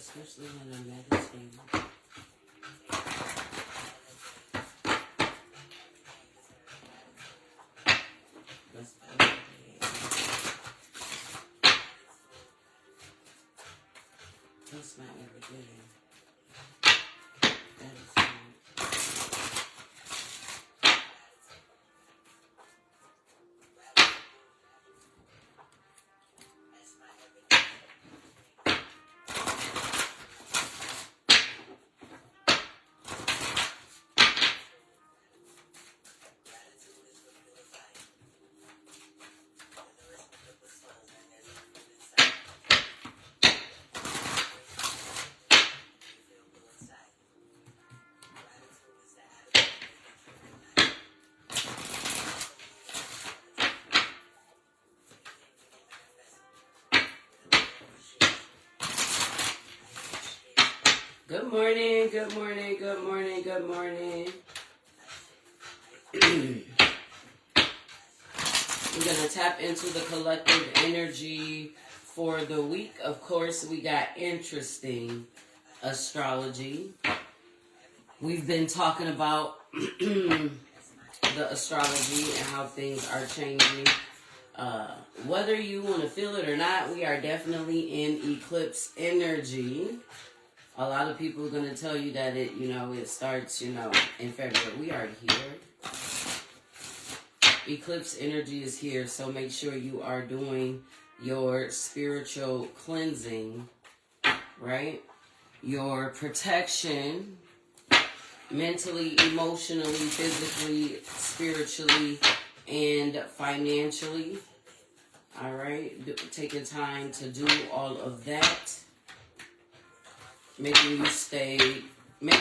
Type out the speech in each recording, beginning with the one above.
especially when I'm meditating. That's not every day. That is not. Good morning, good morning, good morning, good morning. We're going to tap into the collective energy for the week. Of course, we got interesting astrology. We've been talking about the astrology and how things are changing. Whether you want to feel it or not, we are definitely in eclipse energy. A lot of people are going to tell you that it starts, in February. We are here. Eclipse energy is here, so make sure you are doing your spiritual cleansing, right? Your protection, mentally, emotionally, physically, spiritually, and financially. All right? Taking time to do all of that. Making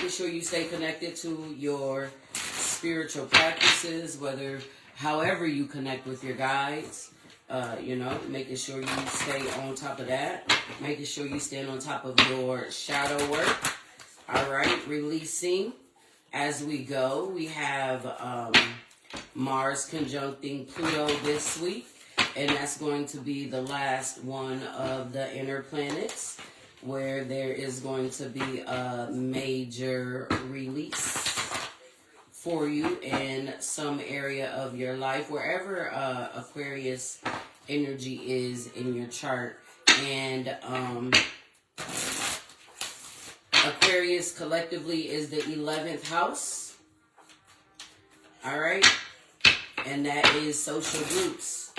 sure you stay connected to your spiritual practices, however you connect with your guides, making sure you stay on top of that, making sure you stand on top of your shadow work. All right, releasing as we go. We have Mars conjuncting Pluto this week, and that's going to be the last one of the inner planets, where there is going to be a major release for you in some area of your life, wherever Aquarius energy is in your chart. And Aquarius collectively is the 11th house. All right. And that is social groups,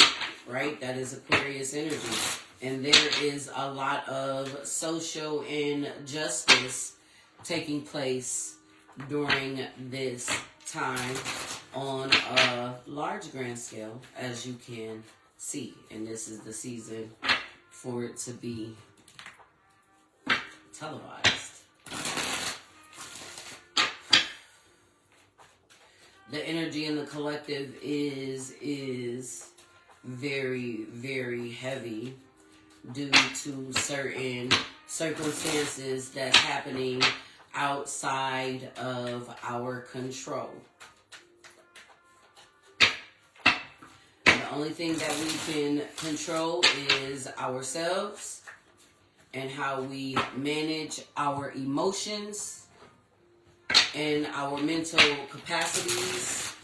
right? That is Aquarius energy. And there is a lot of social injustice taking place during this time on a large grand scale, as you can see. And this is the season for it to be televised. The energy in the collective is very, very heavy, due to certain circumstances that's happening outside of our control. The only thing that we can control is ourselves and how we manage our emotions and our mental capacities.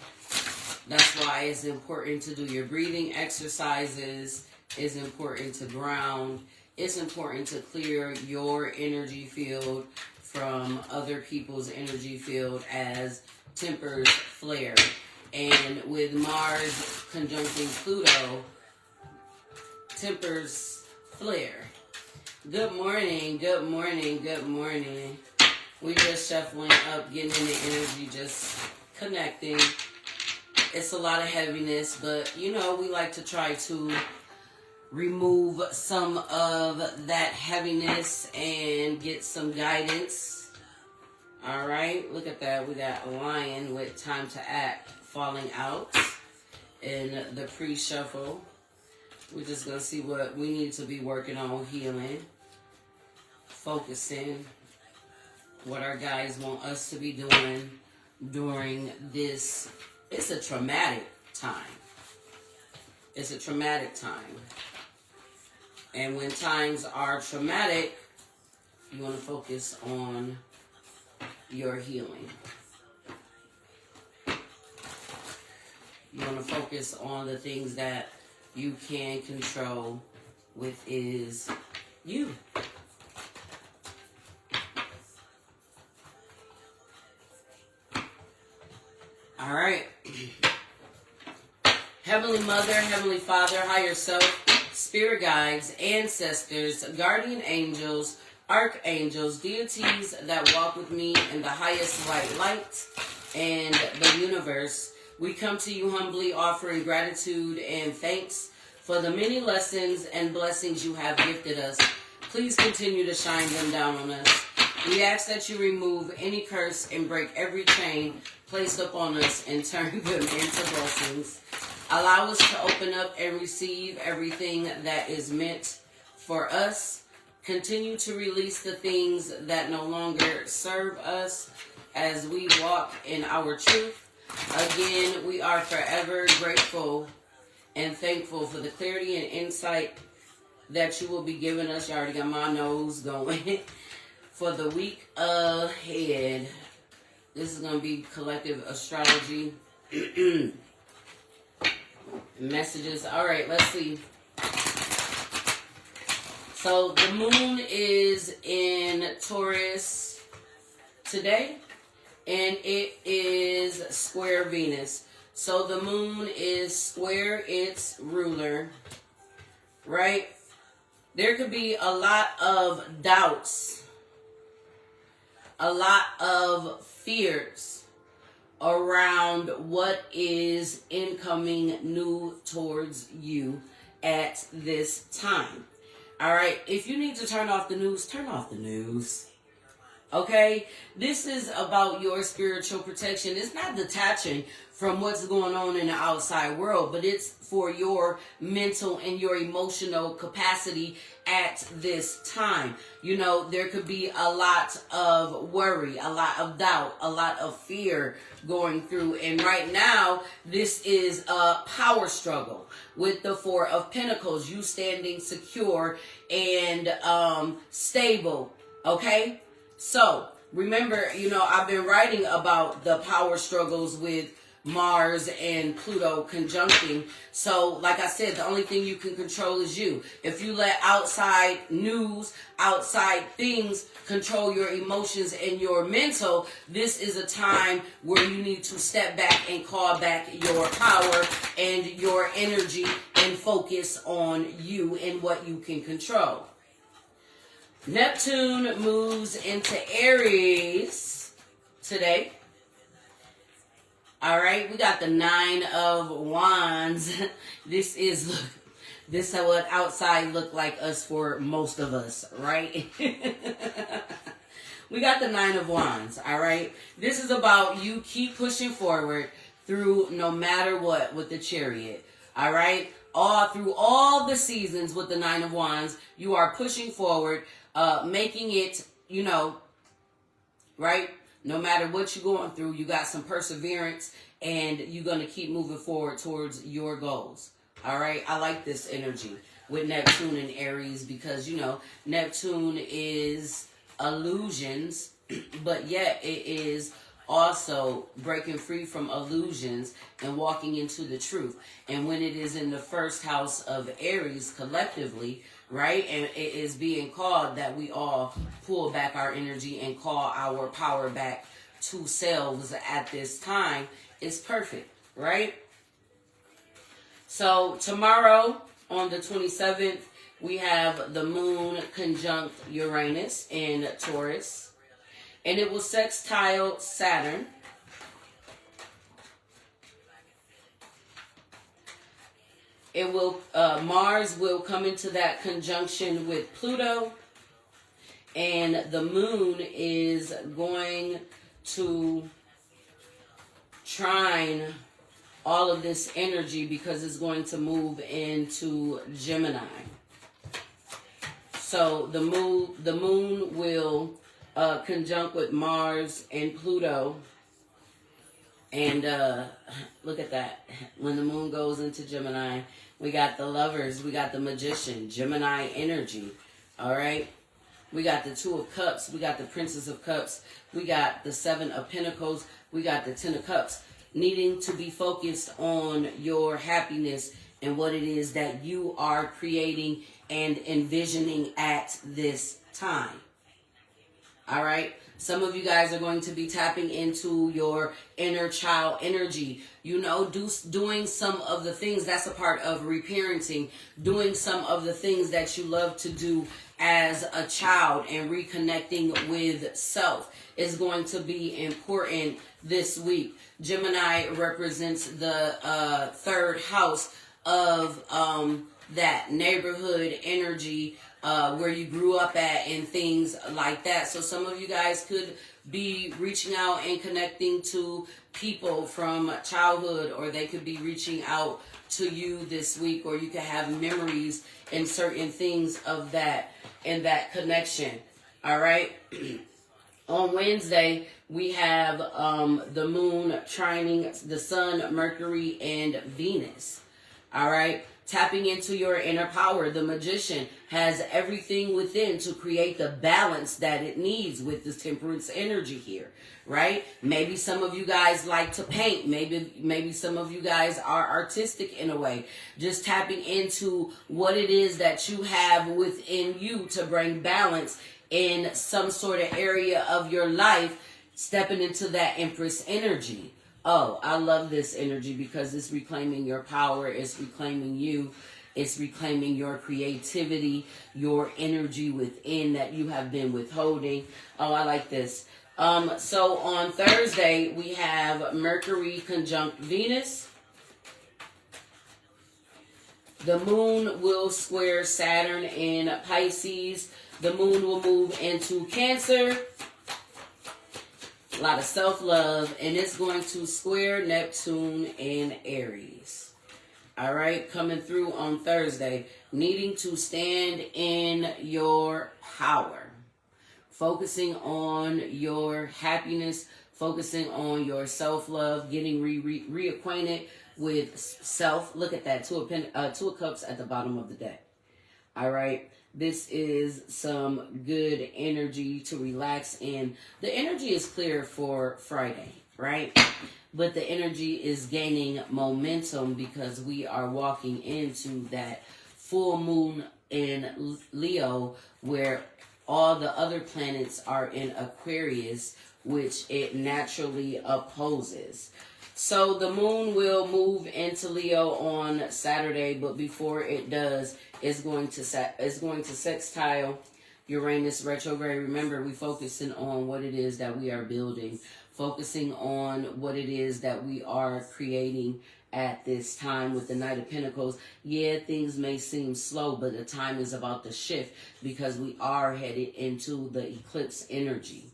That's why it's important to do your breathing exercises. It's important to ground. It's important to clear your energy field from other people's energy field as tempers flare. And with Mars conjuncting Pluto, tempers flare. Good morning, good morning, good morning. We just shuffling up, getting in the energy, just connecting. It's a lot of heaviness, but we like to try to remove some of that heaviness and get some guidance. All right, look at that. We got a lion with time to act falling out in the pre-shuffle. We're just going to see what we need to be working on, healing, focusing, what our guides want us to be doing during this. It's a traumatic time. It's a traumatic time. And when times are traumatic, You want to focus on your healing. You want to focus on the things that you can control, which is you. All right. Heavenly Mother, Heavenly Father, Higher Self, Spirit Guides, Ancestors, Guardian Angels, Archangels, deities that walk with me in the highest white light and the universe, we come to you humbly offering gratitude and thanks for the many lessons and blessings you have gifted us. Please continue to shine them down on us. We ask that you remove any curse and break every chain placed upon us and turn them into blessings. Allow us to open up and receive everything that is meant for us. Continue to release the things that no longer serve us as we walk in our truth. Again, we are forever grateful and thankful for the clarity and insight that you will be giving us. You already got my nose going. For the week ahead. This is going to be collective astrology messages. All right, let's see. So the moon is in Taurus today, and it is square Venus. So the moon is square its ruler, right? There could be a lot of doubts, a lot of fears around what is incoming new towards you at this time. All right, if you need to turn off the news, turn off the news. Okay, this is about your spiritual protection. It's not detaching from what's going on in the outside world, but it's for your mental and your emotional capacity at this time. You know, there could be a lot of worry, a lot of doubt, a lot of fear going through. And right now, this is a power struggle with the Four of Pentacles, you standing secure and stable, okay? So, remember, you know, I've been writing about the power struggles with Mars and Pluto conjuncting. So, like I said, the only thing you can control is you. If you let outside news, outside things control your emotions and your mental, this is a time where you need to step back and call back your power and your energy and focus on you and what you can control. Neptune moves into Aries today. All right, we got the Nine of Wands. This is what outside look like us for most of us, right? We got the Nine of Wands, all right? This is about you keep pushing forward through no matter what with the Chariot, all right? Through all the seasons with the Nine of Wands, you are pushing forward, making it, you know, right? No matter what you're going through, you got some perseverance and you're going to keep moving forward towards your goals. All right. I like this energy with Neptune and Aries because, you know, Neptune is illusions, but yet it is also breaking free from illusions and walking into the truth. And when it is in the first house of Aries collectively, right, and it is being called that we all pull back our energy and call our power back to selves at this time, it's perfect, right? So tomorrow on the 27th, we have the moon conjunct Uranus in Taurus, and it will sextile Saturn. It will Mars will come into that conjunction with Pluto, and the moon is going to trine all of this energy because it's going to move into Gemini. So the moon will conjunct with Mars and Pluto. And look at that. When the moon goes into Gemini, we got the Lovers, we got the Magician, Gemini energy. All right. We got the Two of Cups. We got the Princess of Cups. We got the Seven of Pentacles. We got the Ten of Cups. Needing to be focused on your happiness and what it is that you are creating and envisioning at this time. All right. Some of you guys are going to be tapping into your inner child energy. You know, doing some of the things, that's a part of reparenting, doing some of the things that you love to do as a child and reconnecting with self is going to be important this week. Gemini represents the third house of that neighborhood energy, where you grew up at and things like that. So some of you guys could be reaching out and connecting to people from childhood, or they could be reaching out to you this week, or you could have memories and certain things of that and that connection. All right. On Wednesday, we have the moon trining the sun, Mercury, and Venus. All right. Tapping into your inner power. The magician has everything within to create the balance that it needs with this temperance energy here, right? Maybe some of you guys like to paint. Maybe some of you guys are artistic in a way. Just tapping into what it is that you have within you to bring balance in some sort of area of your life, stepping into that Empress energy. Oh, I love this energy because it's reclaiming your power. It's reclaiming you. It's reclaiming your creativity, your energy within that you have been withholding. Oh, I like this. So on Thursday, we have Mercury conjunct Venus. The moon will square Saturn in Pisces. The moon will move into Cancer. A lot of self-love, and it's going to square Neptune in Aries. All right, coming through on Thursday, needing to stand in your power, focusing on your happiness, focusing on your self-love, getting reacquainted with self. Look at that, Two of Cups at the bottom of the deck. All right. This is some good energy to relax in. The energy is clear for Friday, right? But the energy is gaining momentum because we are walking into that full moon in Leo, where all the other planets are in Aquarius, which it naturally opposes. So the moon will move into Leo on Saturday, but before it does, it's going to sextile Uranus retrograde. Remember, we're focusing on what it is that we are building, focusing on what it is that we are creating at this time with the Knight of Pentacles. Yeah, things may seem slow, but the time is about to shift because we are headed into the eclipse energy.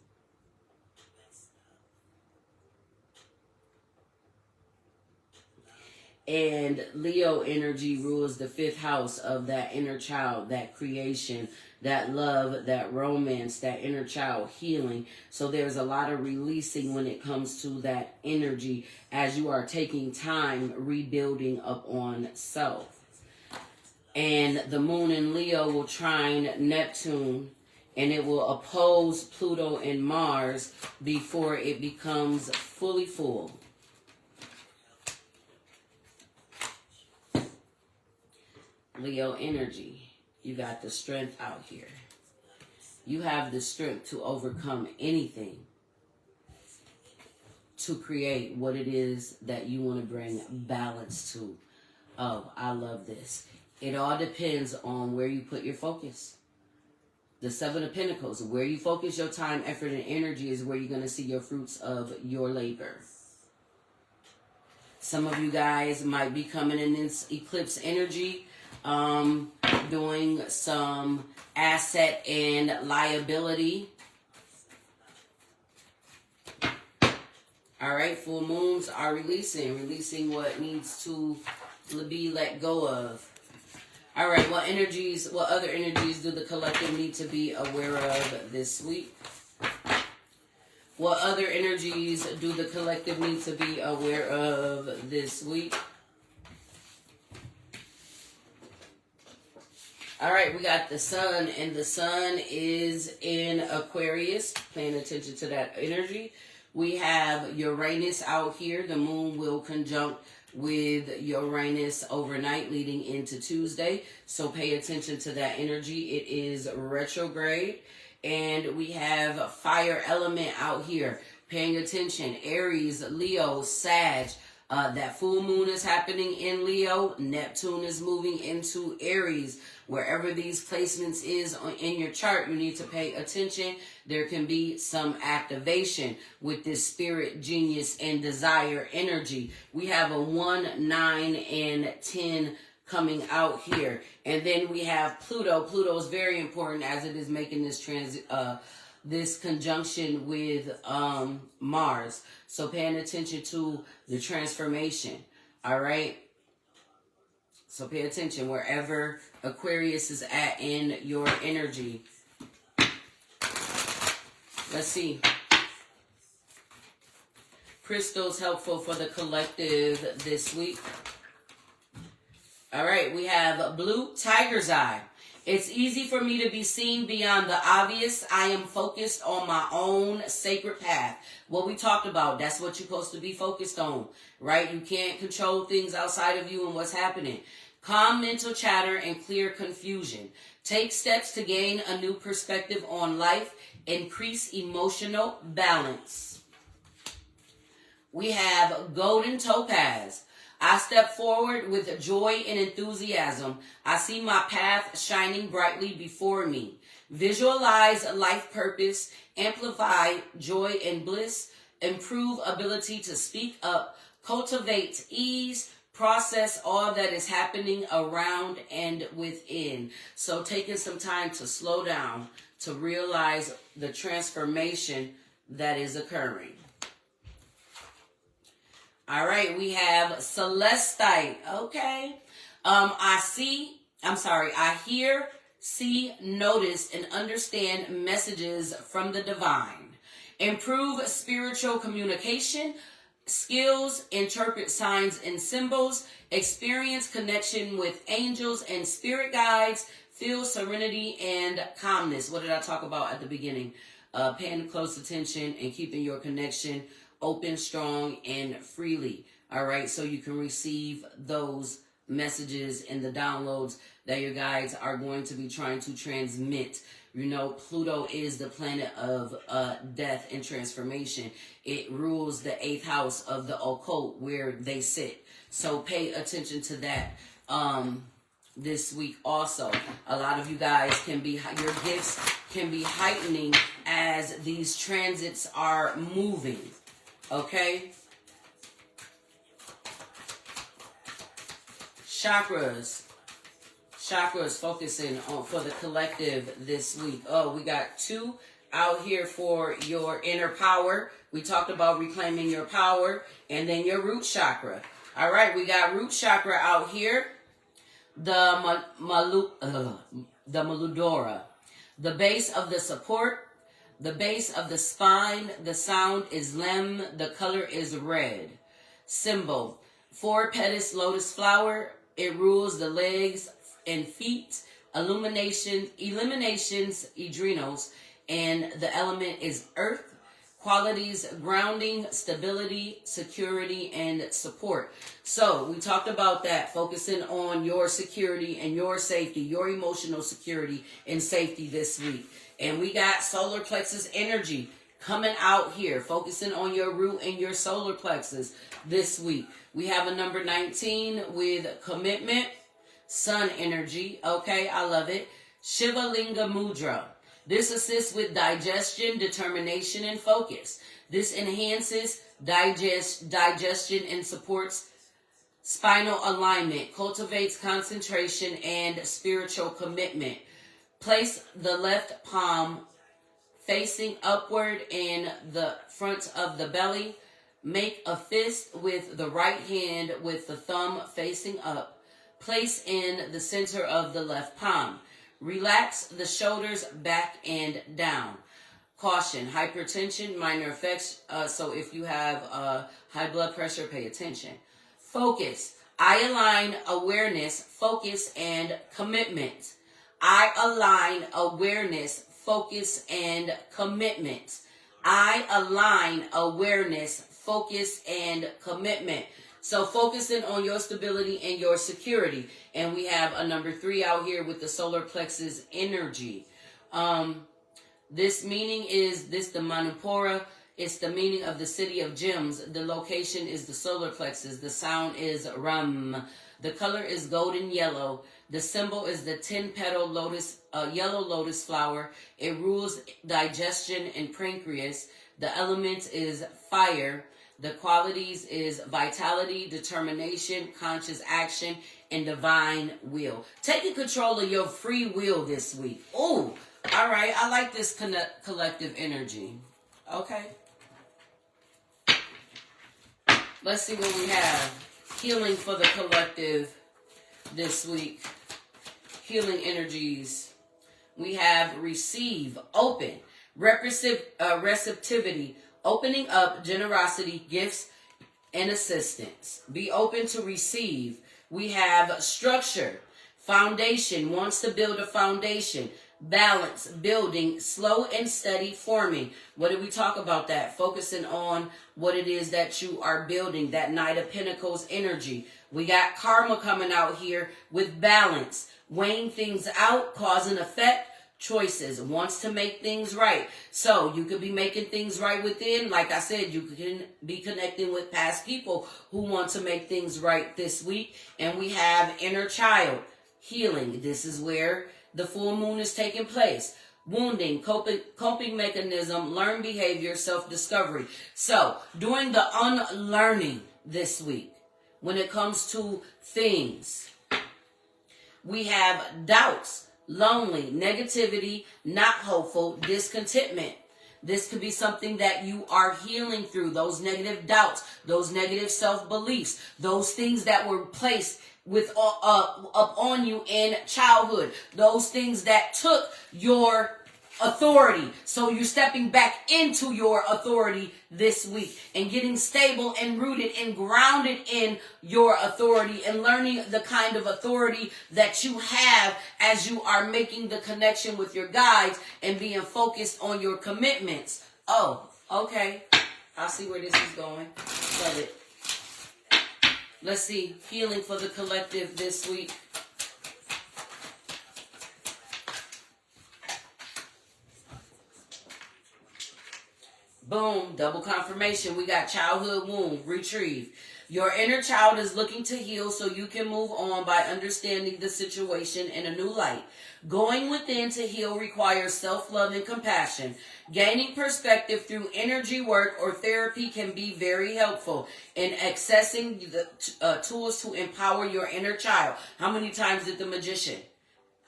And Leo energy rules the fifth house of that inner child, that creation, that love, that romance, that inner child healing. So there's a lot of releasing when it comes to that energy as you are taking time rebuilding up on self. And the moon in Leo will trine Neptune, and it will oppose Pluto and Mars before it becomes fully full. Leo energy, you got the strength out here. You have the strength to overcome anything, to create what it is that you want to bring balance to. Oh, I love this. It all depends on where you put your focus. The Seven of Pentacles, where you focus your time, effort, and energy is where you're going to see your fruits of your labor. Some of you guys might be coming in this eclipse energy, doing some asset and liability. All right, full moons are releasing what needs to be let go of. All right, what other energies do the collective need to be aware of this week? What other energies do the collective need to be aware of this week? All right, we got the sun, and the sun is in Aquarius, paying attention to that energy. We have Uranus out here. The moon will conjunct with Uranus overnight leading into Tuesday. So pay attention to that energy. It is retrograde. And we have fire element out here. Paying attention. Aries, Leo, Sag. That full moon is happening in Leo. Neptune is moving into Aries. Wherever these placements is in your chart, you need to pay attention. There can be some activation with this spirit, genius, and desire energy. We have a 1, 9, and 10 coming out here. And then we have Pluto. Pluto is very important as it is making this conjunction with Mars. So paying attention to the transformation. All right. So pay attention wherever Aquarius is at in your energy. Let's see. Crystals helpful for the collective this week. All right, we have blue tiger's eye. It's easy for me to be seen beyond the obvious. I am focused on my own sacred path. What we talked about, that's what you're supposed to be focused on, right? You can't control things outside of you and what's happening. Calm mental chatter and clear confusion. Take steps to gain a new perspective on life. Increase emotional balance. We have golden topaz. I step forward with joy and enthusiasm. I see my path shining brightly before me. Visualize life purpose. Amplify joy and bliss. Improve ability to speak up. Cultivate ease. Process all that is happening around and within. So taking some time to slow down to realize the transformation that is occurring. All right, we have Celestite. Okay. I hear, see, notice, and understand messages from the divine. Improve spiritual communication skills, interpret signs and symbols, experience connection with angels and spirit guides, feel serenity and calmness. What did I talk about at the beginning? Paying close attention and keeping your connection open, strong, and freely. All right, so you can receive those messages and the downloads that your guides are going to be trying to transmit. You know, Pluto is the planet of death and transformation. It rules the 8th house of the occult where they sit. So pay attention to that this week also. A lot of you guys your gifts can be heightening as these transits are moving. Okay? Chakras focusing on for the collective this week. Oh, we got 2 out here for your inner power. We talked about reclaiming your power, and then your root chakra. All right, we got root chakra out here. The Maludora, the base of the support, the base of the spine. The sound is lem. The color is red. Symbol: 4-petals lotus flower. It rules the legs and feet. Eliminations, adrenals, and the element is earth. Qualities: grounding, stability, security, and support. So we talked about that, focusing on your security and your safety, your emotional security and safety this week. And we got solar plexus energy coming out here, focusing on your root and your solar plexus this week. We have a number 19 with commitment, sun energy. Okay, I love it. Shiva Linga Mudra. This assists with digestion, determination, and focus. This enhances digestion and supports spinal alignment, cultivates concentration and spiritual commitment. Place the left palm facing upward in the front of the belly. Make a fist with the right hand with the thumb facing up. Place in the center of the left palm. Relax the shoulders back and down. Caution: hypertension, minor effects. So if you have high blood pressure, pay attention. Focus: I align awareness, focus, and commitment. I align awareness, focus, and commitment. I align awareness, focus, and commitment. So focusing on your stability and your security. And we have a number 3 out here with the solar plexus energy. This meaning is this the Manipura. It's the meaning of the city of gems. The location is the solar plexus. The sound is Ram. The color is golden yellow. The symbol is the 10-petal lotus, yellow lotus flower. It rules digestion and pancreas. The element is fire. The qualities is vitality, determination, conscious action, and divine will. Taking control of your free will this week. Oh, all right. I like this collective energy. Okay. Let's see what we have. Healing for the collective this week. Healing energies. We have receive, open, receptivity, opening up, generosity, gifts, and assistance. Be open to receive. We have structure, foundation, wants to build a foundation. Balance, building, slow and steady forming. What did we talk about that? Focusing on what it is that you are building, that Knight of Pentacles energy. We got karma coming out here with balance, weighing things out, cause and effect, choices, wants to make things right. So you could be making things right within. Like I said, you can be connecting with past people who want to make things right this week. And we have inner child, healing. This is where the full moon is taking place. Wounding, coping mechanism, learned behavior, self-discovery. So, doing the unlearning this week when it comes to things. We have doubts, lonely, negativity, not hopeful, discontentment. This could be something that you are healing through. Those negative doubts, those negative self-beliefs, those things that were placed up on you in childhood, those things that took your authority. So you're stepping back into your authority this week and getting stable and rooted and grounded in your authority and learning the kind of authority that you have as you are making the connection with your guides and being focused on your commitments. Oh, okay. I see where this is going. Love it. Let's see, healing for the collective this week. Boom, double confirmation. We got childhood wound, retrieve. Your inner child is looking to heal so you can move on by understanding the situation in a new light. Going within to heal requires self-love and compassion. Gaining perspective through energy work or therapy can be very helpful in accessing the tools to empower your inner child. How many times did the magician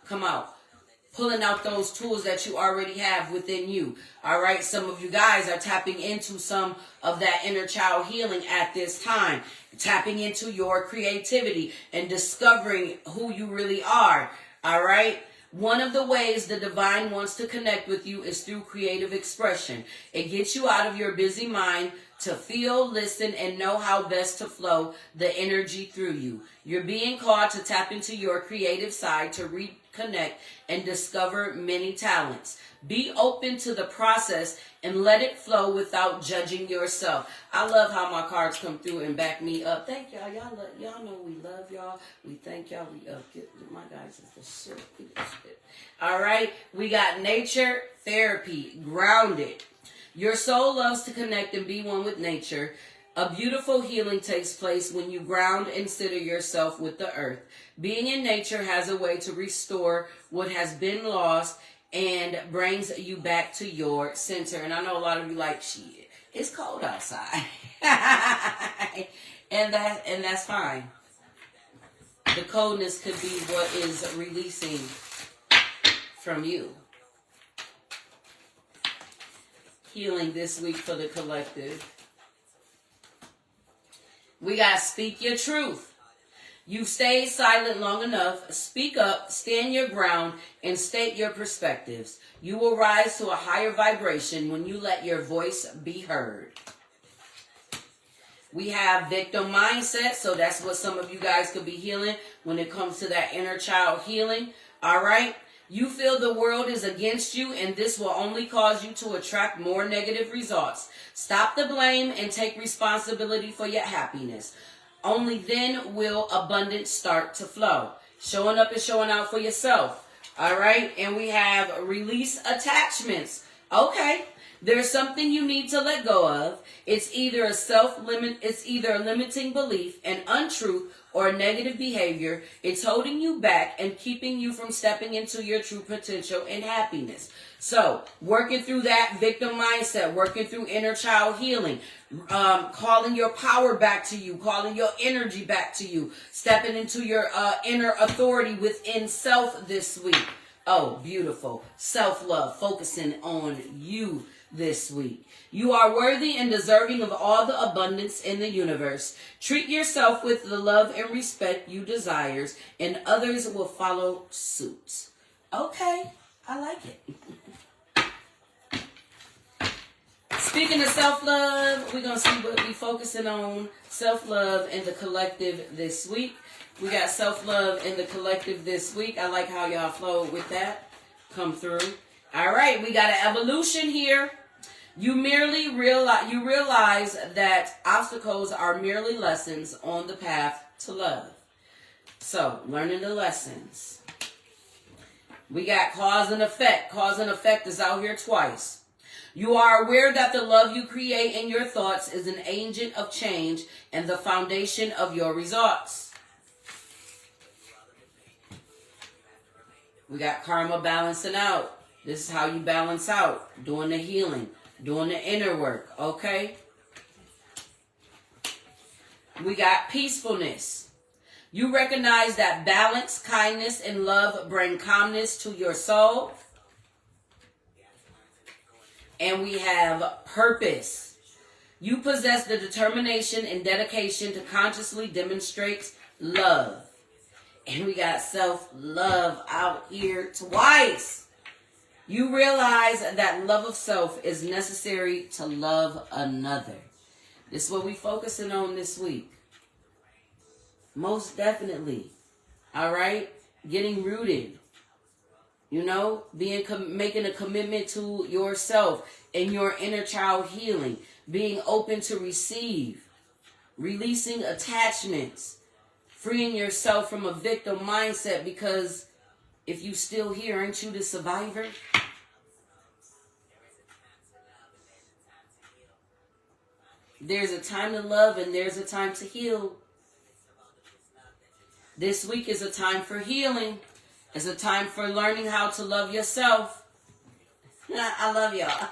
come out? Pulling out those tools that you already have within you. All right. Some of you guys are tapping into some of that inner child healing at this time. Tapping into your creativity and discovering who you really are. All right. One of the ways the divine wants to connect with you is through creative expression. It gets you out of your busy mind to feel, listen, and know how best to flow the energy through you. You're being called to tap into your creative side to reconnect and discover many talents. Be open to the process and let it flow without judging yourself. I love how my cards come through and back me up. Thank y'all. Y'all know we love y'all. We thank y'all. My guys is the shit. All right. We got nature, therapy, grounded. Your soul loves to connect and be one with nature. A beautiful healing takes place when you ground and center yourself with the earth. Being in nature has a way to restore what has been lost and brings you back to your center. And I know a lot of you like, shit, it's cold outside. and that's fine. The coldness could be what is releasing from you. Healing this week for the collective. We got speak your truth. You've stayed silent long enough. Speak up, stand your ground, and state your perspectives. You will rise to a higher vibration when you let your voice be heard. We have victim mindset, so that's what some of you guys could be healing when it comes to that inner child healing. All right. You feel the world is against you, and this will only cause you to attract more negative results. Stop the blame and take responsibility for your happiness. Only then will abundance start to flow. Showing up and showing out for yourself. All right? And we have release attachments. Okay. There's something you need to let go of. It's either a limiting belief, an untruth, or a negative behavior. It's holding you back and keeping you from stepping into your true potential and happiness. So, working through that victim mindset, working through inner child healing, calling your power back to you, calling your energy back to you, stepping into your inner authority within self this week. Oh, beautiful. Self-love, focusing on you this week. You are worthy and deserving of all the abundance in the universe. Treat yourself with the love and respect you desire, and others will follow suit. Okay, I like it. Speaking of self-love, we're going to see what we're focusing on. Self-love in the collective this week. We got self-love in the collective this week. I like how y'all flow with that. Come through. All right, we got an evolution here. You realize that obstacles are merely lessons on the path to love. So, learning the lessons. We got cause and effect. Cause and effect is out here twice. You are aware that the love you create in your thoughts is an agent of change and the foundation of your results. We got karma balancing out. This is how you balance out. Doing the healing. Doing the inner work. Okay? We got peacefulness. You recognize that balance, kindness, and love bring calmness to your soul. And we have purpose. You possess the determination and dedication to consciously demonstrate love. And we got self-love out here twice. You realize that love of self is necessary to love another. This is what we're focusing on this week. Most definitely. All right? Getting rooted. You know, making a commitment to yourself and your inner child healing. Being open to receive. Releasing attachments. Freeing yourself from a victim mindset, because if you still here, aren't you the survivor? There's a time to love and there's a time to heal. This week is a time for healing. It's a time for learning how to love yourself. I love y'all.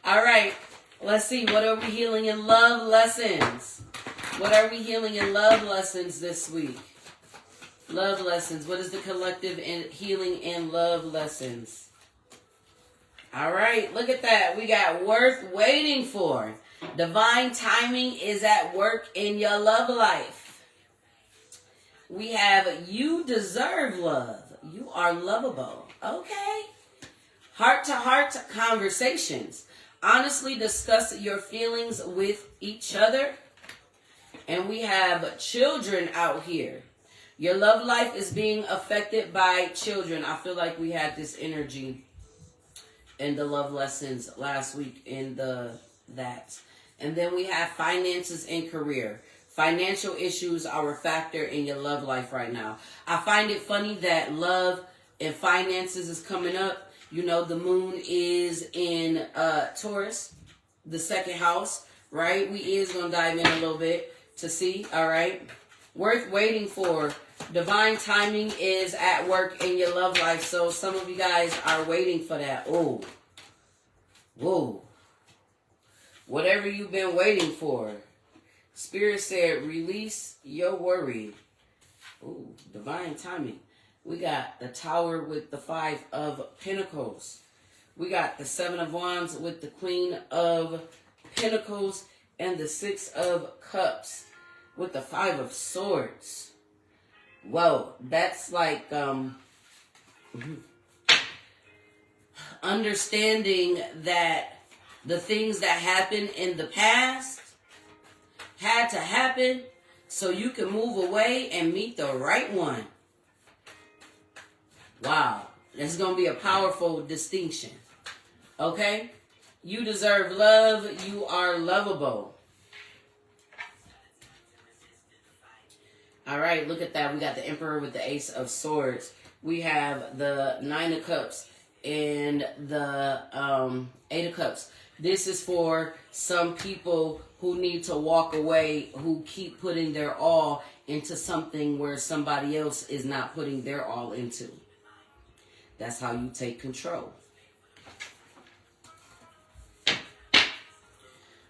All right. Let's see. What are we healing in love lessons? What are we healing in love lessons this week? Love lessons. What is the collective in healing in love lessons? All right. Look at that. We got worth waiting for. Divine timing is at work in your love life. We have you deserve love. You are lovable. Okay. Heart-to-heart conversations. Honestly discuss your feelings with each other. And we have children out here. Your love life is being affected by children. I feel like we had this energy in the love lessons last week in that. And then we have finances and career. Financial issues are a factor in your love life right now. I find it funny that love and finances is coming up. You know, the moon is in Taurus, the second house, right? We is going to dive in a little bit to see, all right? Worth waiting for. Divine timing is at work in your love life. So some of you guys are waiting for that. Oh. Whoa. Whatever you've been waiting for. Spirit said, release your worry. Oh, divine timing. We got the Tower with the 5 of Pentacles. We got the 7 of Wands with the Queen of Pentacles and the 6 of Cups with the 5 of Swords. Whoa, that's like understanding that the things that happened in the past had to happen so you can move away and meet the right one. Wow. That's going to be a powerful distinction. Okay? You deserve love. You are lovable. All right, look at that. We got the Emperor with the Ace of Swords. We have the Nine of Cups and the Eight of Cups. This is for some people who need to walk away, who keep putting their all into something where somebody else is not putting their all into. That's how you take control.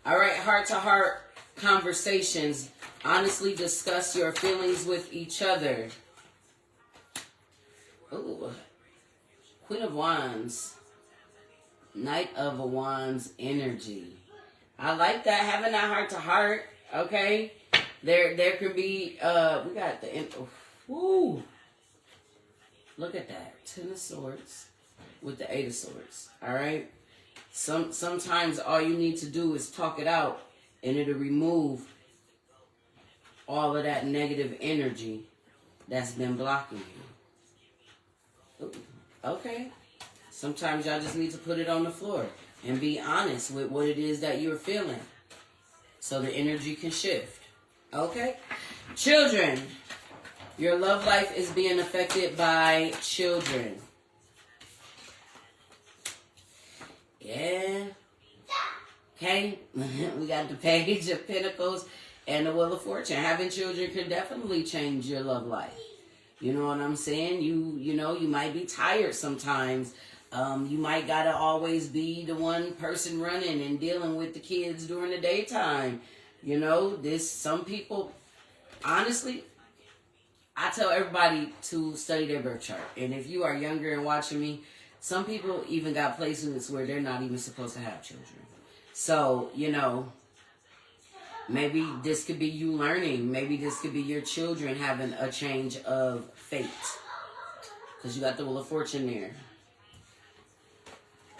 All right, heart-to-heart conversations. Honestly discuss your feelings with each other. Ooh. Queen of Wands. Knight of Wands energy. I like that. Having that heart-to-heart. Okay. There can be, we got the, woo. Look at that. Ten of Swords with the Eight of Swords. All right. Sometimes all you need to do is talk it out and it'll remove all of that negative energy that's been blocking you. Ooh, okay. Sometimes y'all just need to put it on the floor and be honest with what it is that you're feeling so the energy can shift. Okay? Children. Your love life is being affected by children. Yeah. Okay? We got the Page of Pentacles and the Wheel of Fortune. Having children can definitely change your love life. You know what I'm saying? You know, you might be tired sometimes. You might gotta always be the one person running and dealing with the kids during the daytime. You know, some people, honestly, I tell everybody to study their birth chart. And if you are younger and watching me, some people even got placements where they're not even supposed to have children. So, you know, maybe this could be you learning. Maybe this could be your children having a change of fate. Because you got the Wheel of Fortune there.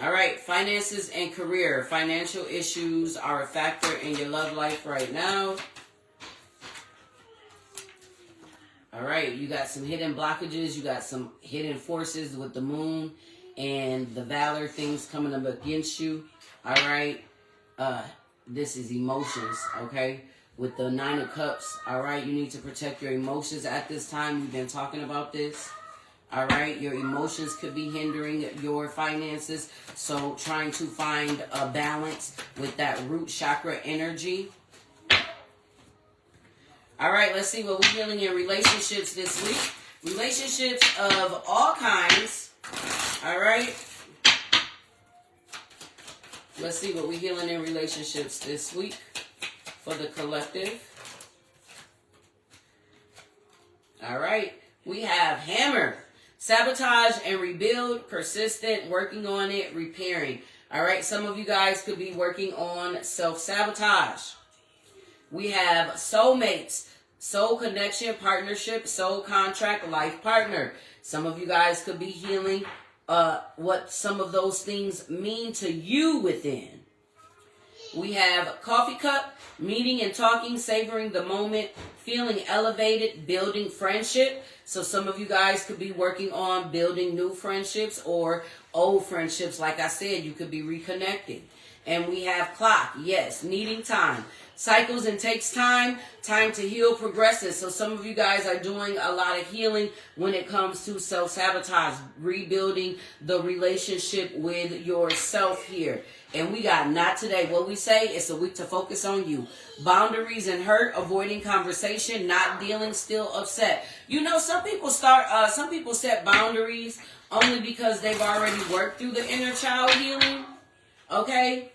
All right, finances and career. Financial issues are a factor in your love life right now. All right, you got some hidden blockages. You got some hidden forces with the moon and the Valor things coming up against you. All right, this is emotions, okay? With the Nine of Cups, all right? You need to protect your emotions at this time. We've been talking about this. All right, your emotions could be hindering your finances. So trying to find a balance with that root chakra energy. All right, let's see what we're dealing in relationships this week. Relationships of all kinds. All right. Let's see what we're healing in relationships this week for the collective. All right. We have Hammer. Sabotage and rebuild, persistent, working on it, repairing. All right, some of you guys could be working on self-sabotage. We have soulmates, soul connection, partnership, soul contract, life partner. Some of you guys could be healing what some of those things mean to you within. We have coffee cup, meeting and talking, savoring the moment, feeling elevated, building friendship. So some of you guys could be working on building new friendships or old friendships. Like I said, you could be reconnecting. And we have clock, yes, needing time. Cycles and takes time. Time to heal progresses. So some of you guys are doing a lot of healing when it comes to self-sabotage, rebuilding the relationship with yourself here. And we got not today. What we say, it's a week to focus on you. Boundaries and hurt, avoiding conversation, not dealing, still upset. You know, some people set boundaries only because they've already worked through the inner child healing. Okay?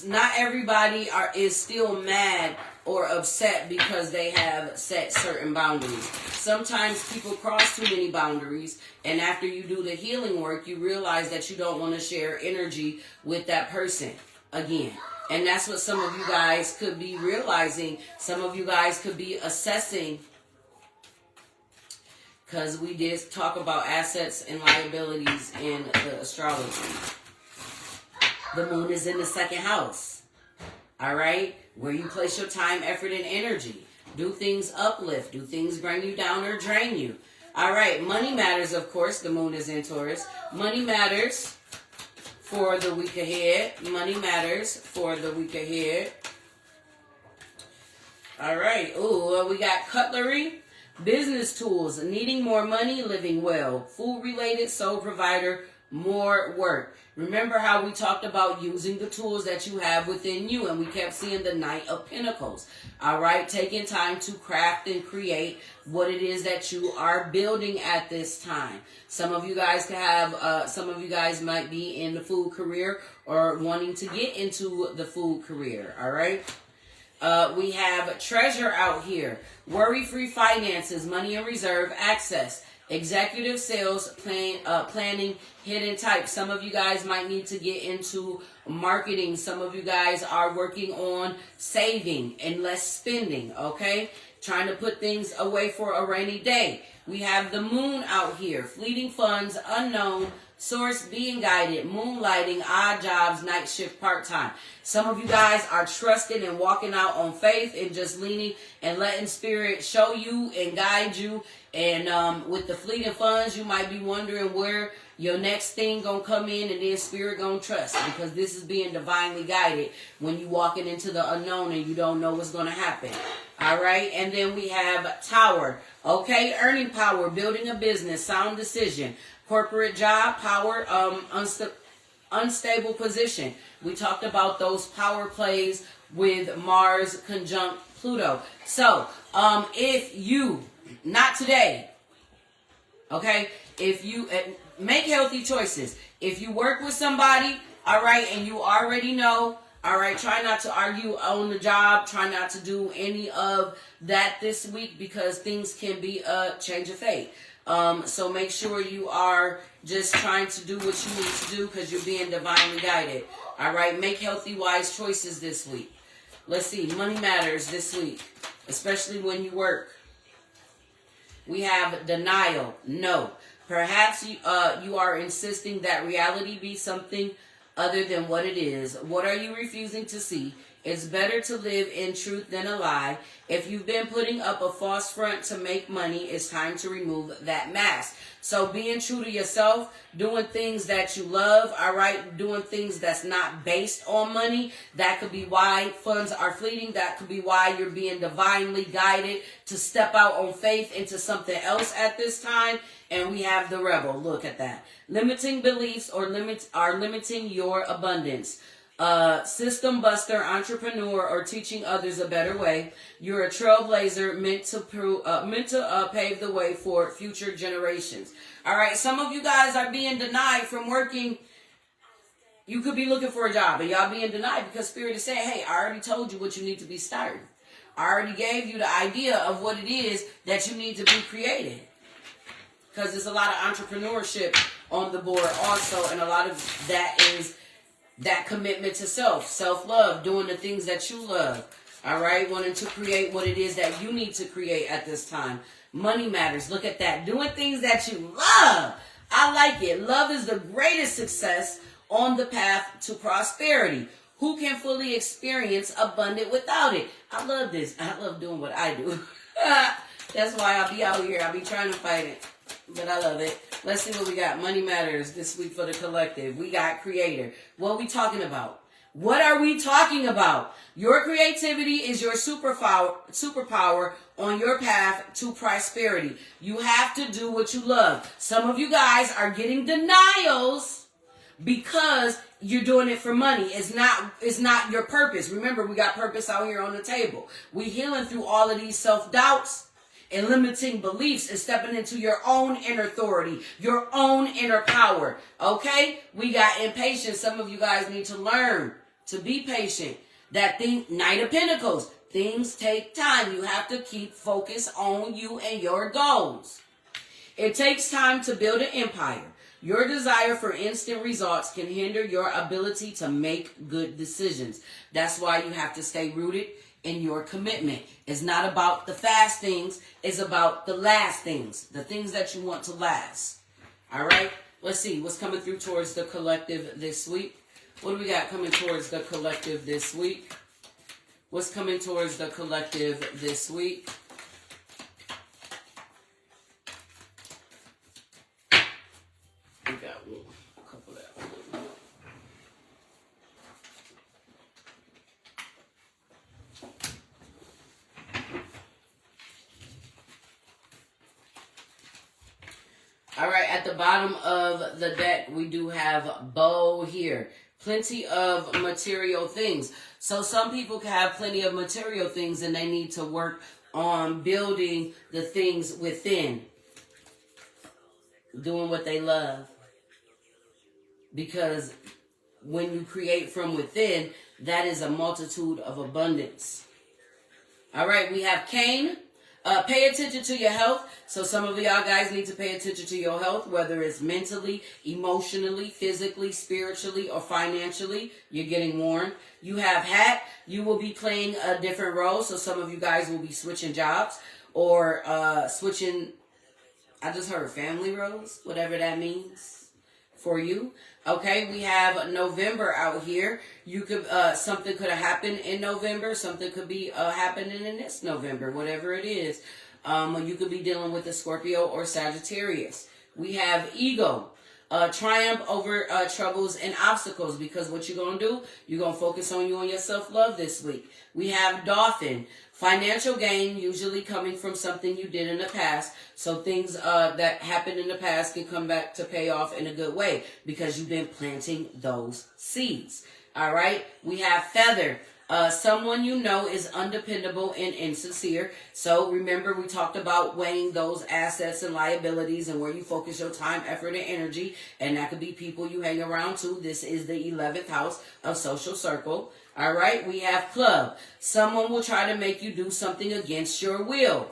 Not everybody is still mad or upset because they have set certain boundaries. Sometimes people cross too many boundaries, and after you do the healing work, you realize that you don't want to share energy with that person again. And that's what some of you guys could be realizing. Some of you guys could be assessing, because we did talk about assets and liabilities in the astrology. The moon is in the second house. All right? Where you place your time, effort, and energy. Do things uplift. Do things bring you down or drain you. All right, money matters, of course. The moon is in Taurus. Money matters for the week ahead. Money matters for the week ahead. All right. Ooh, we got cutlery, business tools, needing more money, living well, food-related, sole provider, more work. Remember how we talked about using the tools that you have within you, and we kept seeing the Knight of Pentacles. All right, taking time to craft and create what it is that you are building at this time. Some of you guys can have, some of you guys might be in the food career or wanting to get into the food career. All right. We have treasure out here, worry-free finances, money in reserve, access, executive sales, planning, hidden type. Some of you guys might need to get into marketing. Some of you guys are working on saving and less spending, okay? Trying to put things away for a rainy day. We have the moon out here, fleeting funds, unknown, source, being guided, moonlighting, odd jobs, night shift, part-time. Some of you guys are trusting and walking out on faith and just leaning and letting spirit show you and guide you. And with the fleeting funds, you might be wondering where your next thing gonna come in, and then spirit gonna trust, because this is being divinely guided when you walking into the unknown and you don't know what's gonna happen. All right, and then we have tower. Okay, earning power, building a business, sound decision, corporate job, power, unstable position. We talked about those power plays with Mars conjunct Pluto. So, if you, not today, okay, if you make healthy choices. If you work with somebody, all right, and you already know, all right, try not to argue on the job. Try not to do any of that this week, because things can be a change of fate. So make sure you are just trying to do what you need to do, because you're being divinely guided. All right, make healthy, wise choices this week. Let's see, money matters this week, especially when you work. We have denial, no. Perhaps you are insisting that reality be something other than what it is. What are you refusing to see? It's better to live in truth than a lie. If you've been putting up a false front to make money, it's time to remove that mask. So being true to yourself, doing things that you love, all right, doing things that's not based on money. That could be why funds are fleeting. That could be why you're being divinely guided to step out on faith into something else at this time. And we have the rebel. Look at that. Limiting beliefs are limiting your abundance. System buster, entrepreneur, or teaching others a better way. You're a trailblazer meant to pave the way for future generations. All right, some of you guys are being denied from working. You could be looking for a job, and y'all being denied because Spirit is saying, hey, I already told you what you need to be starting. I already gave you the idea of what it is that you need to be creating. Because there's a lot of entrepreneurship on the board also, and a lot of that is that commitment to self-love, doing the things that you love, all right? Wanting to create what it is that you need to create at this time. Money matters. Look at that. Doing things that you love. I like it. Love is the greatest success on the path to prosperity. Who can fully experience abundance without it? I love this. I love doing what I do. That's why I'll be out here. I'll be trying to fight it. But I love it. Let's see what we got. Money matters this week for the collective. We got creator. What are we talking about? What are we talking about? Your creativity is your superpower on your path to prosperity. You have to do what you love. Some of you guys are getting denials because you're doing it for money. It's not your purpose. Remember, we got purpose out here on the table. We healing through all of these self-doubts and limiting beliefs and stepping into your own inner authority, your own inner power. Okay? We got impatience. Some of you guys need to learn to be patient. That thing, Knight of Pentacles, things take time. You have to keep focus on you and your goals. It takes time to build an empire. Your desire for instant results can hinder your ability to make good decisions. That's why you have to stay rooted in your commitment. It's not about the fast things. It's about the last things. The things that you want to last. All right? Let's see what's coming through towards the collective this week. What do we got coming towards the collective this week? What's coming towards the collective this week? A couple of All right, at the bottom of the deck, we do have bow here. Plenty of material things. So some people can have plenty of material things and they need to work on building the things within. Doing what they love. Because when you create from within, that is a multitude of abundance. All right, we have Cain. Pay attention to your health. So some of y'all guys need to pay attention to your health, whether it's mentally, emotionally, physically, spiritually, or financially. You're getting warned. You have Hat. You will be playing a different role. So some of you guys will be switching jobs or switching, I just heard family roles, whatever that means for you. Okay, we have November out here. You could something could have happened in November. Something could be happening in this November, whatever it is. You could be dealing with a Scorpio or Sagittarius. We have Ego. Triumph over troubles and obstacles, because what you're going to do, you're going to focus on you and your self-love this week. We have Dolphin. Financial gain, usually coming from something you did in the past. So things that happened in the past can come back to pay off in a good way because you've been planting those seeds. All right. We have Feather. Someone you know is undependable and insincere. So remember, we talked about weighing those assets and liabilities and where you focus your time, effort, and energy. And that could be people you hang around to. This is the 11th house of social circle. All right, we have Club. Someone will try to make you do something against your will.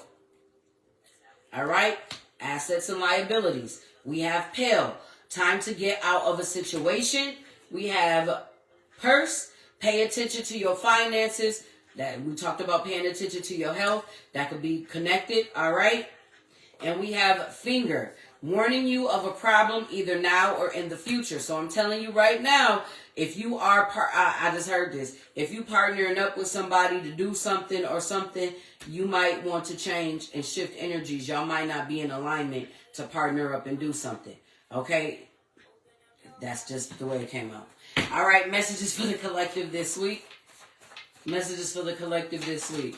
All right, assets and liabilities. We have Pill. Time to get out of a situation. We have Purse. Pay attention to your finances. That we talked about paying attention to your health. That could be connected. All right. And we have Finger. Warning you of a problem either now or in the future. So I'm telling you right now, if you are, I just heard this. If you partnering up with somebody to do something or something, you might want to change and shift energies. Y'all might not be in alignment to partner up and do something. Okay? That's just the way it came out. All right, messages for the collective this week. Messages for the collective this week.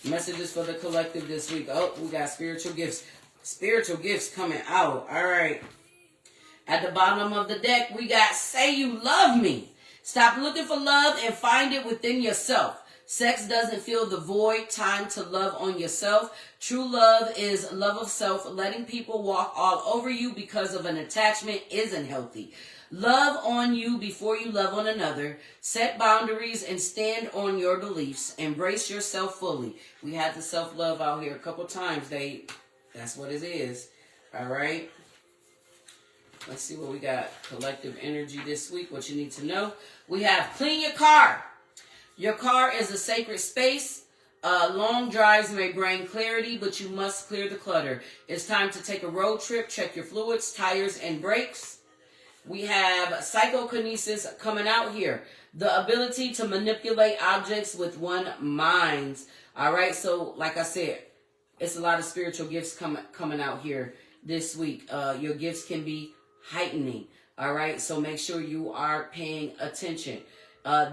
Messages for the collective this week. Oh, we got spiritual gifts. Spiritual gifts coming out. All right. At the bottom of the deck, we got Say You Love Me. Stop looking for love and find it within yourself. Sex doesn't fill the void. Time to love on yourself. True love is love of self. Letting people walk all over you because of an attachment isn't healthy. Love on you before you love on another. Set boundaries and stand on your beliefs. Embrace yourself fully. We had the self-love out here a couple times. That's what it is. All right. Let's see what we got. Collective energy this week. What you need to know. We have clean your car. Your car is a sacred space. Long drives may bring clarity, but you must clear the clutter. It's time to take a road trip. Check your fluids, tires, and brakes. We have psychokinesis coming out here. The ability to manipulate objects with one mind. All right. So, like I said, it's a lot of spiritual gifts coming out here this week. Your gifts can be heightening. All right. So make sure you are paying attention.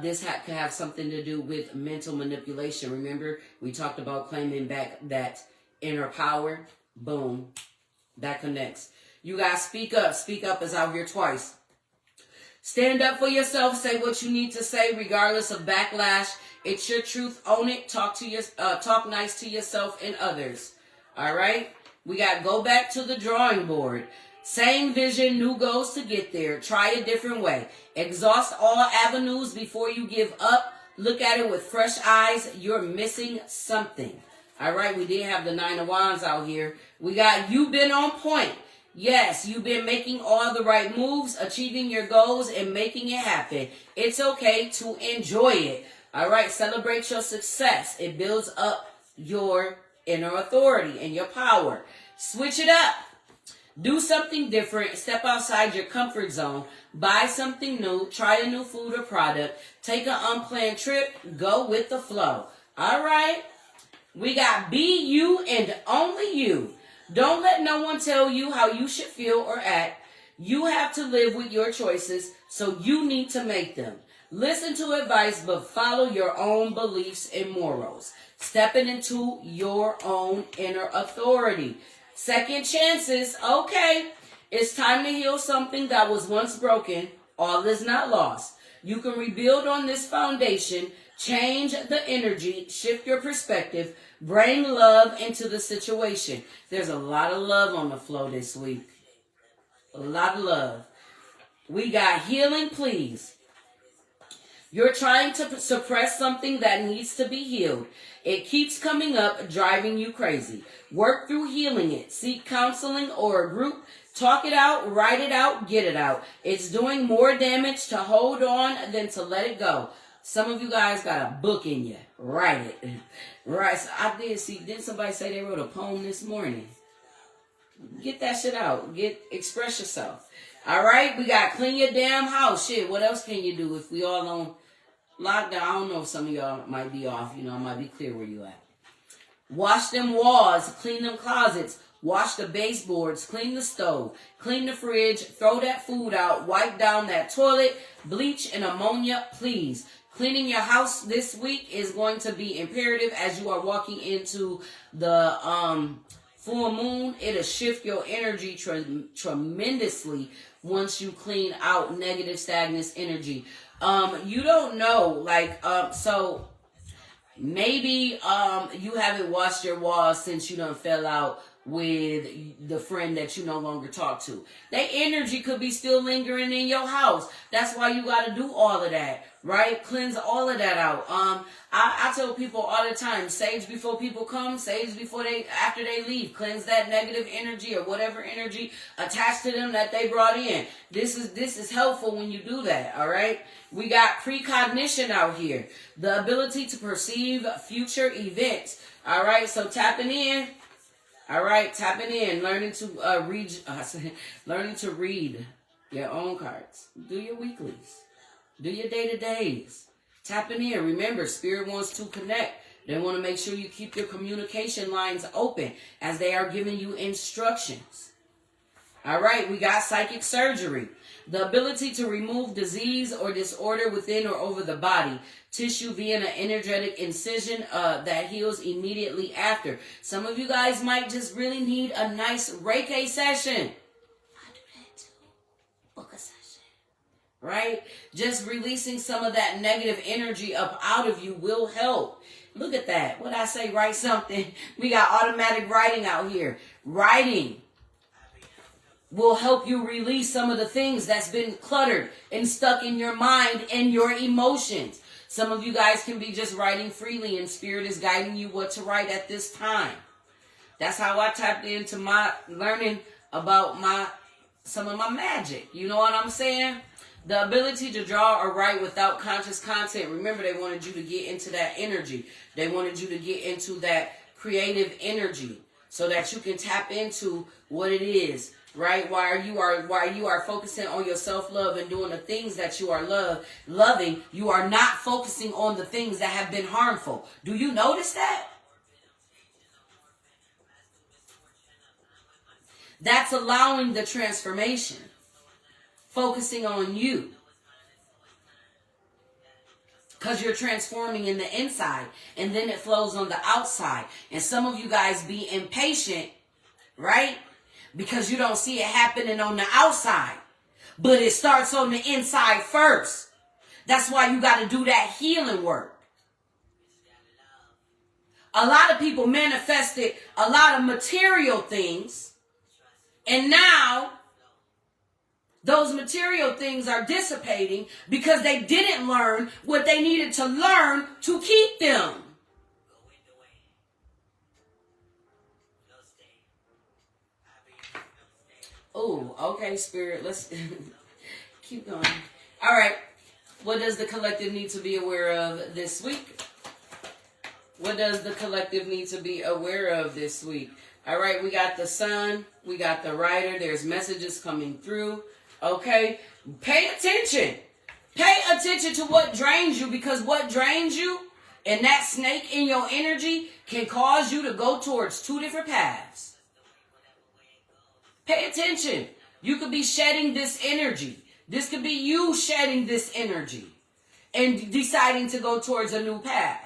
This could have something to do with mental manipulation. Remember, we talked about claiming back that inner power. Boom. That connects. You guys speak up. Speak up is out here twice. Stand up for yourself. Say what you need to say regardless of backlash. It's your truth. Own it. Talk nice to yourself and others. All right. We got go back to the drawing board. Same vision, new goals to get there. Try a different way. Exhaust all avenues before you give up. Look at it with fresh eyes. You're missing something. All right. We did have the 9 of Wands out here. We got you've been on point. Yes, you've been making all the right moves, achieving your goals, and making it happen. It's okay to enjoy it. All right, celebrate your success. It builds up your inner authority and your power. Switch it up. Do something different. Step outside your comfort zone. Buy something new. Try a new food or product. Take an unplanned trip. Go with the flow. All right, we got be you and only you. Don't let no one tell you how you should feel or act. You have to live with your choices, so you need to make them. Listen to advice, but follow your own beliefs and morals. Stepping into your own inner authority. Second chances. Okay, it's time to heal something that was once broken. All is not lost. You can rebuild on this foundation, change the energy, shift your perspective, bring love into the situation. There's a lot of love on the flow this week. A lot of love. We got healing, please. You're trying to suppress something that needs to be healed. It keeps coming up, driving you crazy. Work through healing it. Seek counseling or a group. Talk it out, write it out, get it out. It's doing more damage to hold on than to let it go. Some of you guys got a book in you. Write it. Right. So I did see, didn't somebody say they wrote a poem this morning? Get that shit out. Express yourself. All right. We got clean your damn house. Shit. What else can you do if we all on lockdown? I don't know if some of y'all might be off. You know, it might be clear where you at. Wash them walls. Clean them closets. Wash the baseboards. Clean the stove. Clean the fridge. Throw that food out. Wipe down that toilet. Bleach and ammonia, please. Cleaning your house this week is going to be imperative as you are walking into the full moon. It'll shift your energy tremendously once you clean out negative, stagnant energy. You don't know, like, so maybe you haven't washed your walls since you done fell out with the friend that you no longer talk to. That energy could be still lingering in your house. That's why you got to do all of that, right? Cleanse all of that out. I tell people all the time, sage before people come, sage after they leave. Cleanse that negative energy or whatever energy attached to them that they brought in. This is helpful when you do that, all right? We got precognition out here. The ability to perceive future events. All right, so tapping in. All right, tapping in, learning to read your own cards. Do your weeklies. Do your day-to-days. Tapping in. Remember, Spirit wants to connect. They want to make sure you keep your communication lines open as they are giving you instructions. All right, we got psychic surgery. The ability to remove disease or disorder within or over the body. Tissue via an energetic incision that heals immediately after. Some of you guys might just really need a nice Reiki session. I do that too. Book a session. Right? Just releasing some of that negative energy up out of you will help. Look at that. What I say, write something. We got automatic writing out here. Writing will help you release some of the things that's been cluttered and stuck in your mind and your emotions. Some of you guys can be just writing freely and Spirit is guiding you what to write at this time. That's how I tapped into my learning about some of my magic. You know what I'm saying? The ability to draw or write without conscious content. Remember, they wanted you to get into that energy. They wanted you to get into that creative energy so that you can tap into what it is. Right? While you are focusing on your self-love and doing the things that you are loving, you are not focusing on the things that have been harmful. Do you notice that? That's allowing the transformation. Focusing on you. Because you're transforming in the inside and then it flows on the outside. And some of you guys be impatient, right? Because you don't see it happening on the outside. But it starts on the inside first. That's why you got to do that healing work. A lot of people manifested a lot of material things. And now those material things are dissipating because they didn't learn what they needed to learn to keep them. Oh, okay, Spirit. Let's keep going. All right. What does the collective need to be aware of this week? What does the collective need to be aware of this week? All right. We got the Sun. We got the Rider. There's messages coming through. Okay. Pay attention. Pay attention to what drains you, because what drains you and that snake in your energy can cause you to go towards two different paths. Pay attention. You could be shedding this energy. This could be you shedding this energy and deciding to go towards a new path.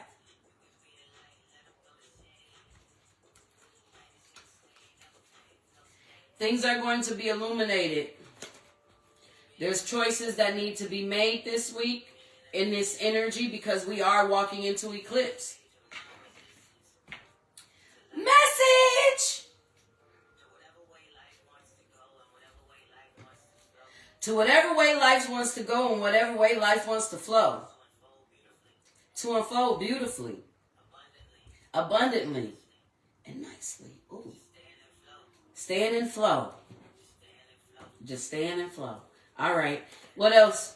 Things are going to be illuminated. There's choices that need to be made this week in this energy because we are walking into eclipse. Message! To whatever way life wants to go and whatever way life wants to flow. To unfold beautifully. Abundantly. And nicely. Ooh. Stand and flow. Just stand and flow. All right. What else?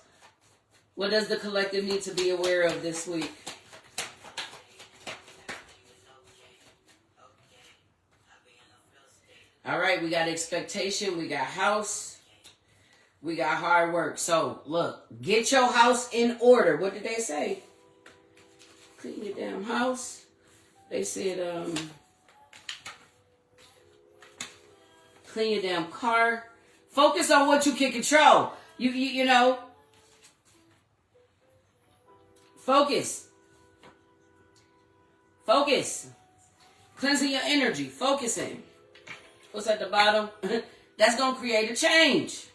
What does the collective need to be aware of this week? All right. We got expectation. We got house. We got hard work. So, look. Get your house in order. What did they say? Clean your damn house. They said, clean your damn car. Focus on what you can control. You know. Focus. Focus. Cleansing your energy. Focusing. What's at the bottom? That's going to create a change.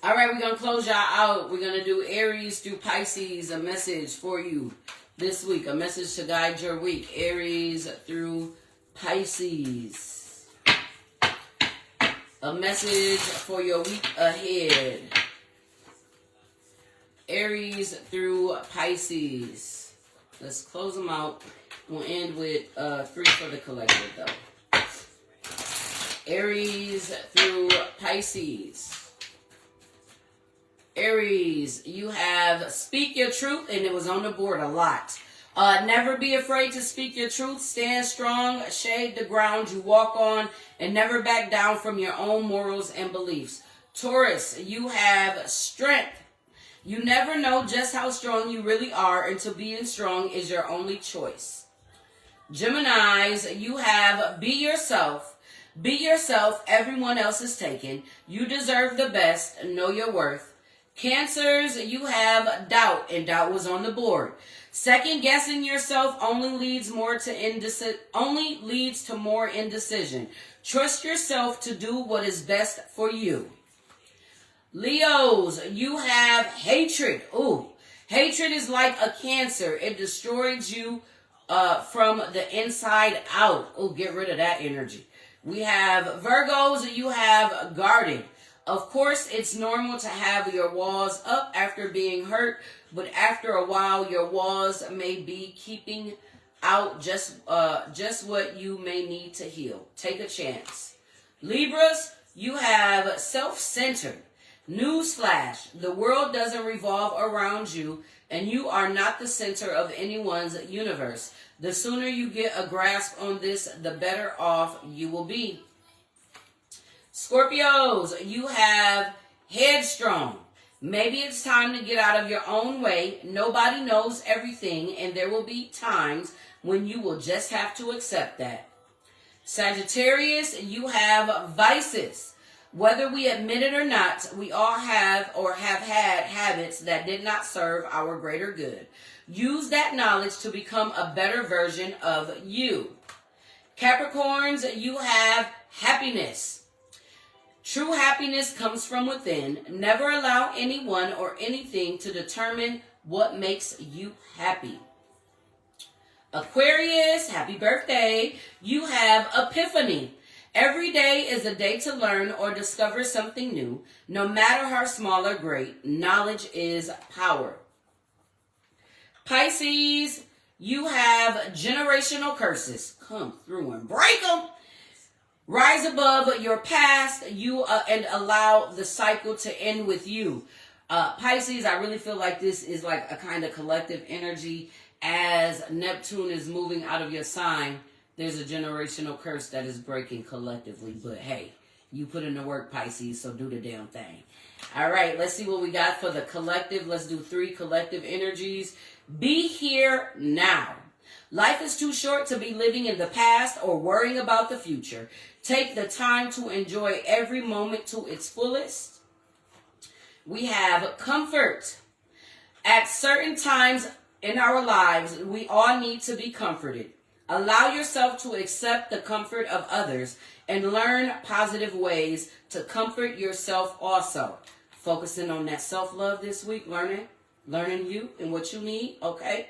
All right, we're going to close y'all out. We're going to do Aries through Pisces, a message for you this week. A message to guide your week. Aries through Pisces. A message for your week ahead. Aries through Pisces. Let's close them out. We'll end with 3 for the collective, though. Aries through Pisces. Aries, you have speak your truth, and it was on the board a lot. Never be afraid to speak your truth. Stand strong, shade the ground you walk on, and never back down from your own morals and beliefs. Taurus, you have strength. You never know just how strong you really are until being strong is your only choice. Geminis, you have be yourself. Be yourself. Everyone else is taken. You deserve the best. Know your worth. Cancers, you have doubt, and doubt was on the board. Second guessing yourself only leads to more indecision. Trust yourself to do what is best for you. Leos, you have hatred. Ooh, hatred is like a cancer. It destroys you from the inside out. Ooh, get rid of that energy. We have Virgos, you have guarded. Of course, it's normal to have your walls up after being hurt, but after a while, your walls may be keeping out just what you may need to heal. Take a chance. Libras, you have self-centered. Newsflash, the world doesn't revolve around you, and you are not the center of anyone's universe. The sooner you get a grasp on this, the better off you will be. Scorpios, you have headstrong. Maybe it's time to get out of your own way. Nobody knows everything, and there will be times when you will just have to accept that. Sagittarius, you have vices. Whether we admit it or not, we all have or have had habits that did not serve our greater good. Use that knowledge to become a better version of you. Capricorns, you have happiness. True happiness comes from within. Never allow anyone or anything to determine what makes you happy. Aquarius, happy birthday. You have epiphany. Every day is a day to learn or discover something new. No matter how small or great, knowledge is power. Pisces, you have generational curses. Come through and break them. Rise above your past, and allow the cycle to end with you. Pisces, I really feel like this is like a kind of collective energy. As Neptune is moving out of your sign, there's a generational curse that is breaking collectively. But hey, you put in the work, Pisces, so do the damn thing. All right, let's see what we got for the collective. Let's do 3 collective energies. Be here now. Life is too short to be living in the past or worrying about the future. Take the time to enjoy every moment to its fullest. We have comfort. At certain times in our lives, we all need to be comforted. Allow yourself to accept the comfort of others and learn positive ways to comfort yourself also. Focusing on that self-love this week, learning you and what you need, okay?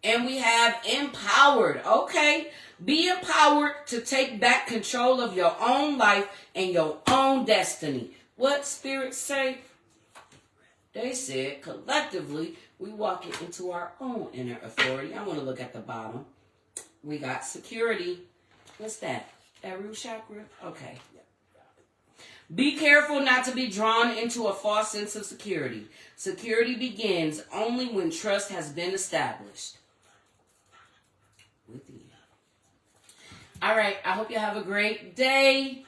And we have empowered, okay? Be empowered to take back control of your own life and your own destiny. What spirits say? They said collectively we walk it into our own inner authority. I want to look at the bottom. We got security. What's that? That root chakra? Okay. Be careful not to be drawn into a false sense of security. Security begins only when trust has been established. With you. All right. I hope you have a great day.